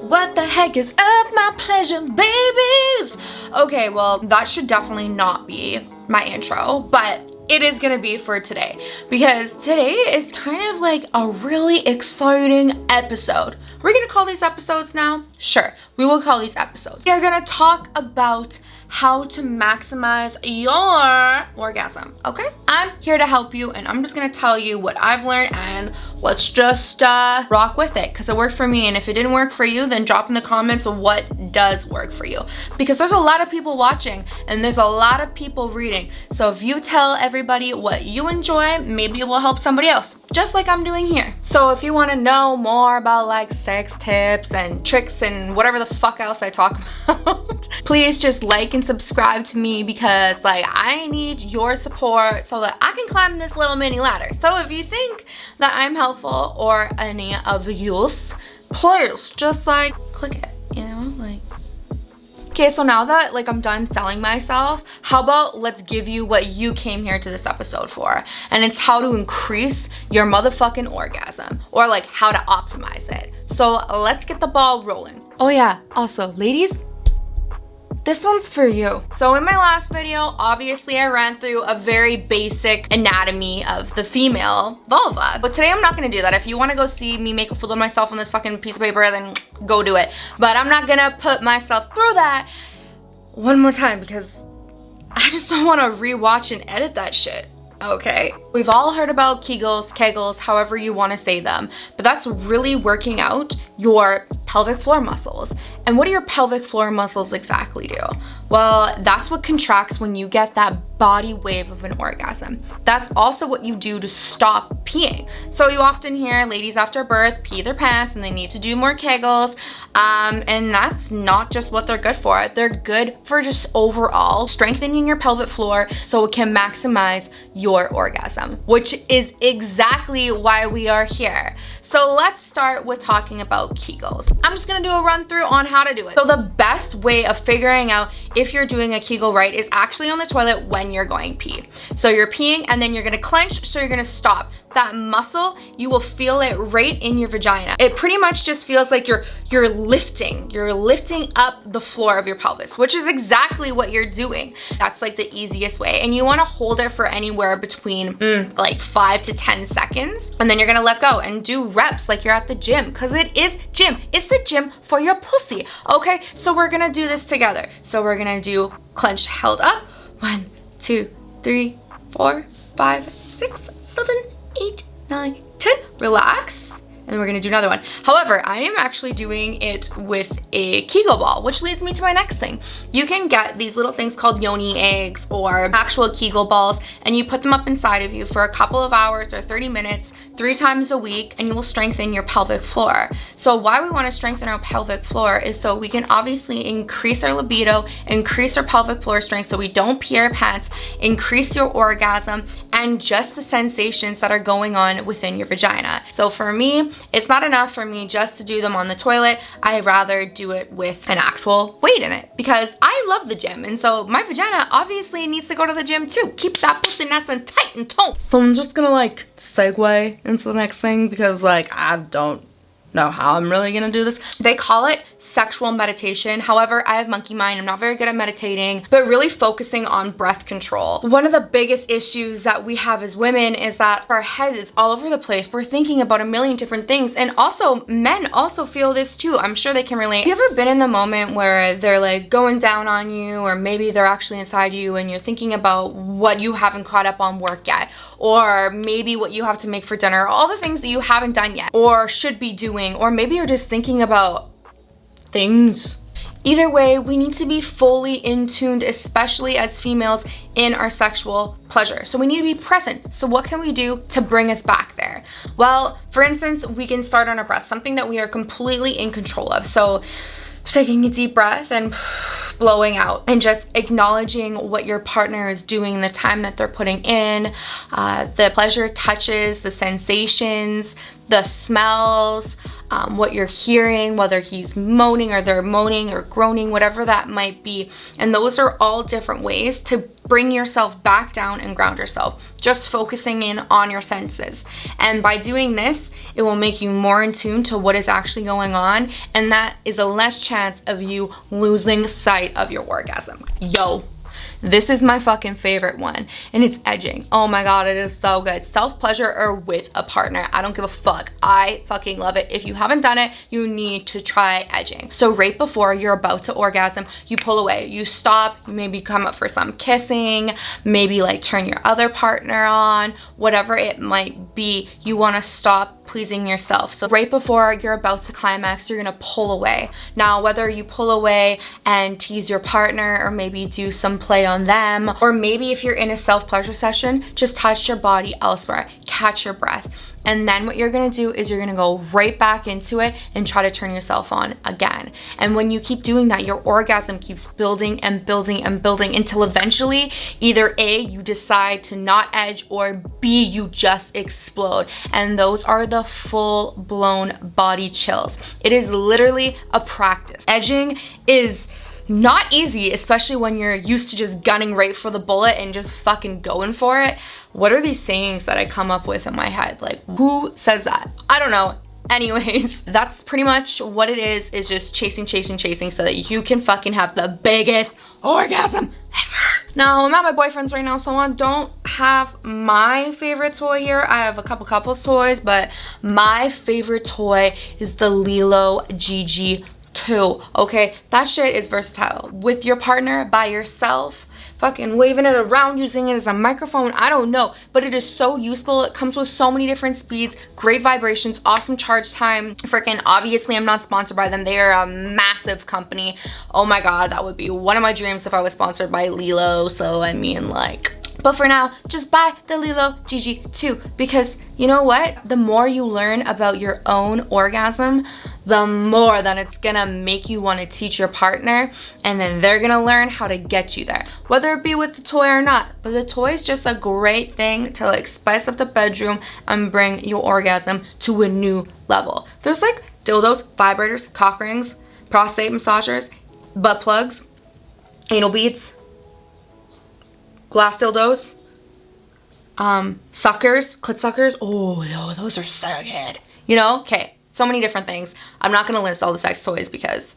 What the heck is up, my pleasure babies? Okay, well, that should definitely not be my intro, but it is gonna be for today because today is kind of like a really exciting episode. We're gonna call these episodes now? Sure, we will call these episodes. We are gonna talk about how to maximize your orgasm, okay? I'm here to help you and I'm just gonna tell you what I've learned and let's just rock with it because it worked for me, and if it didn't work for you, then drop in the comments what does work for you, because there's a lot of people watching and there's a lot of people reading. So if you tell everybody what you enjoy, maybe it will help somebody else, just like I'm doing here. So if you want to know more about like sex tips and tricks and whatever the fuck else I talk about, please just like and subscribe to me, because like I need your support so that I can climb this little mini ladder. So if you think that I'm helpful or any of use, please just like click it, you know, like. Okay, so now that like I'm done selling myself, how about let's give you what you came here to this episode for, and it's how to increase your motherfucking orgasm, or like how to optimize it. So let's get the ball rolling. Oh yeah, also ladies, this one's for you. So in my last video, obviously I ran through a very basic anatomy of the female vulva. But today I'm not gonna do that. If you wanna go see me make a fool of myself on this fucking piece of paper, then go do it. But I'm not gonna put myself through that one more time because I just don't wanna rewatch and edit that shit. Okay, we've all heard about kegels, however you want to say them, but that's really working out your pelvic floor muscles. And what do your pelvic floor muscles exactly do? Well, that's what contracts when you get that body wave of an orgasm. That's also what you do to stop peeing. So you often hear ladies after birth pee their pants and they need to do more kegels, and that's not just what they're good for. They're good for just overall strengthening your pelvic floor so it can maximize your orgasm, which is exactly why we are here. So let's start with talking about kegels. I'm just gonna do a run through on how to do it. So the best way of figuring out if you're doing a kegel right is actually on the toilet when you're going pee. So you're peeing and then you're gonna clench, so you're gonna stop. That muscle, you will feel it right in your vagina. It pretty much just feels like you're lifting up the floor of your pelvis, which is exactly what you're doing. That's like the easiest way. And you wanna hold it for anywhere between like 5 to 10 seconds. And then you're gonna let go and do reps like you're at the gym, because it is gym. It's the gym for your pussy, okay? So we're gonna do this together. So we're gonna do clench held up. 1, 2, 3, 4, 5, 6, 7, 8, 9, 10. Relax. And then we're gonna do another one. However, I am actually doing it with a Kegel ball, which leads me to my next thing. You can get these little things called yoni eggs or actual Kegel balls, and you put them up inside of you for a couple of hours or 30 minutes, 3 times a week, and you will strengthen your pelvic floor. So why we wanna strengthen our pelvic floor is so we can obviously increase our libido, increase our pelvic floor strength so we don't pee our pants, increase your orgasm, and just the sensations that are going on within your vagina. So for me, it's not enough for me just to do them on the toilet. I rather do it with an actual weight in it because I love the gym, and so my vagina obviously needs to go to the gym too. Keep that pussy nice and tight and toned. So I'm just gonna like segue into the next thing because like I don't know how I'm really gonna do this. They call it sexual meditation. However, I have monkey mind. I'm not very good at meditating, but really focusing on breath control. One of the biggest issues that we have as women is that our head is all over the place. We're thinking about a million different things. And also men also feel this too. I'm sure they can relate. Have you ever been in the moment where they're like going down on you, or maybe they're actually inside you and you're thinking about what you haven't caught up on work yet, or maybe what you have to make for dinner, all the things that you haven't done yet or should be doing, or maybe you're just thinking about things. Either way, we need to be fully in tuned, especially as females, in our sexual pleasure. So we need to be present. So what can we do to bring us back there? Well, for instance, we can start on our breath, something that we are completely in control of. So taking a deep breath and blowing out, and just acknowledging what your partner is doing, the time that they're putting in, the pleasure touches, the sensations, the smells, what you're hearing, whether he's moaning or they're moaning or groaning, whatever that might be. And those are all different ways to bring yourself back down and ground yourself, just focusing in on your senses. And by doing this, it will make you more in tune to what is actually going on, and that is a less chance of you losing sight of your orgasm. Yo. This is my fucking favorite one, and it's edging. Oh my god, it is so good. Self-pleasure or with a partner, I don't give a fuck. I fucking love it. If you haven't done it, you need to try edging. So right before you're about to orgasm, you pull away, you stop, you maybe come up for some kissing, maybe like turn your other partner on, whatever it might be. You want to stop pleasing yourself. So right before you're about to climax, you're gonna pull away. Now, whether you pull away and tease your partner, or maybe do some play on them, or maybe if you're in a self-pleasure session, just touch your body elsewhere, catch your breath. And then what you're gonna do is you're gonna go right back into it and try to turn yourself on again. And when you keep doing that, your orgasm keeps building and building and building until eventually either A, you decide to not edge, or B, you just explode. And those are the full-blown body chills. It is literally a practice. Edging is not easy, especially when you're used to just gunning right for the bullet and just fucking going for it. What are these sayings that I come up with in my head? Like, who says that? I don't know. Anyways, that's pretty much what it is just chasing so that you can fucking have the biggest orgasm ever. Now, I'm at my boyfriend's right now, so I don't have my favorite toy here. I have a couple couples toys, but my favorite toy is the Lilo GG2. Okay, that shit is versatile. With your partner, by yourself, fucking waving it around, using it as a microphone, I don't know, but it is so useful. It comes with so many different speeds, great vibrations, awesome charge time. Freaking obviously I'm not sponsored by them. They are a massive company. Oh my god, that would be one of my dreams if I was sponsored by Lilo. So I mean, like, but for now, just buy the Lilo GG2, because you know what? The more you learn about your own orgasm, the more that it's gonna make you want to teach your partner, and then they're gonna learn how to get you there, whether it be with the toy or not. But the toy is just a great thing to like spice up the bedroom and bring your orgasm to a new level. There's like dildos, vibrators, cock rings, prostate massagers, butt plugs, anal beads, glass dildos, suckers, clit suckers. Oh, yo, those are so good. You know, okay, so many different things. I'm not gonna list all the sex toys because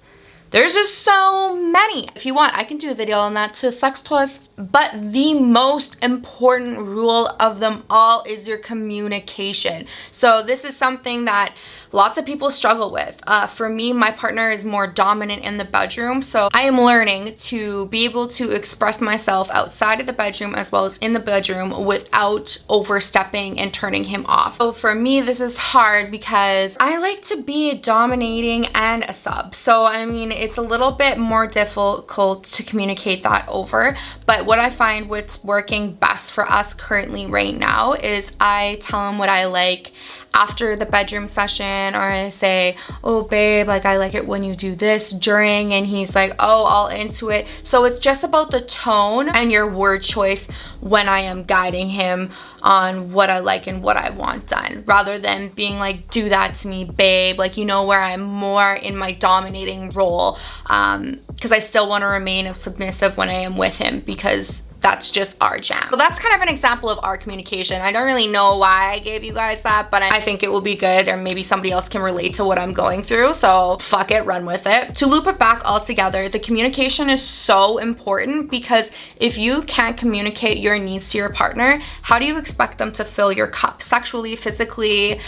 there's just so many. If you want, I can do a video on that too, sex toys. But the most important rule of them all is your communication. So this is something that lots of people struggle with. For me, my partner is more dominant in the bedroom, so I am learning to be able to express myself outside of the bedroom as well as in the bedroom without overstepping and turning him off. So for me, this is hard because I like to be dominating and a sub. So I mean, it's a little bit more difficult to communicate that over, but what I find what's working best for us currently right now is I tell him what I like after the bedroom session, or I say, oh babe, like I like it when you do this during, and he's like, oh, all into it. So it's just about the tone and your word choice when I am guiding him on what I like and what I want done, rather than being like, do that to me, babe, like, you know, where I'm more in my dominating role, because I still want to remain submissive when I am with him, because that's just our jam. So that's kind of an example of our communication. I don't really know why I gave you guys that, but I think it will be good, or maybe somebody else can relate to what I'm going through, so fuck it, run with it. To loop it back all together, the communication is so important, because if you can't communicate your needs to your partner, how do you expect them to fill your cup sexually, physically,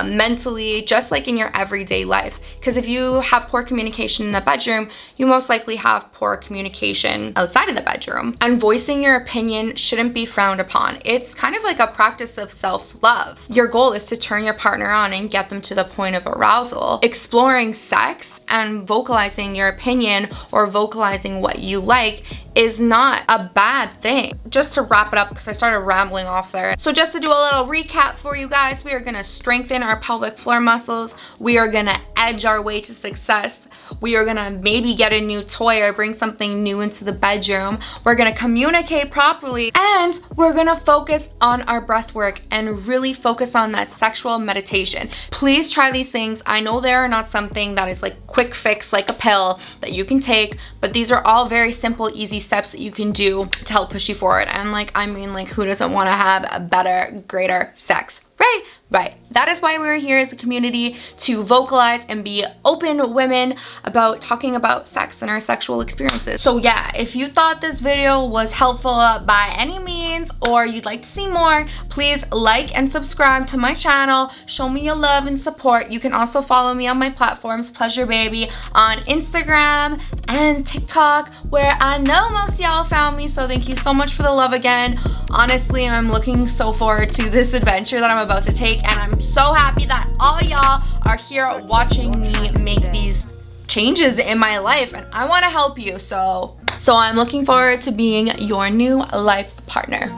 mentally, just like in your everyday life? Because if you have poor communication in the bedroom, you most likely have poor communication outside of the bedroom. And voicing your opinion shouldn't be frowned upon. It's kind of like a practice of self-love. Your goal is to turn your partner on and get them to the point of arousal. Exploring sex and vocalizing your opinion or vocalizing what you like is not a bad thing. Just to wrap it up, because I started rambling off there. So just to do a little recap for you guys, we are gonna strengthen our pelvic floor muscles. We are gonna edge our way to success. We are gonna maybe get a new toy or bring something new into the bedroom. We're gonna communicate communicate properly, and we're gonna focus on our breath work and really focus on that sexual meditation. Please try these things. I know they are not something that is like quick fix, like a pill that you can take, but these are all very simple, easy steps that you can do to help push you forward. And like, I mean, like, who doesn't want to have a better, greater sex, right? Right. That is why we're here as a community, to vocalize and be open women about talking about sex and our sexual experiences. So yeah, if you thought this video was helpful by any means, or you'd like to see more, please like and subscribe to my channel. Show me your love and support. You can also follow me on my platforms, Pleasure Baby, on Instagram and TikTok, where I know most of y'all found me. So thank you so much for the love again. Honestly, I'm looking so forward to this adventure that I'm about to take, and I'm so happy that all y'all are here watching me make these changes in my life, and I want to help you. So I'm looking forward to being your new life partner.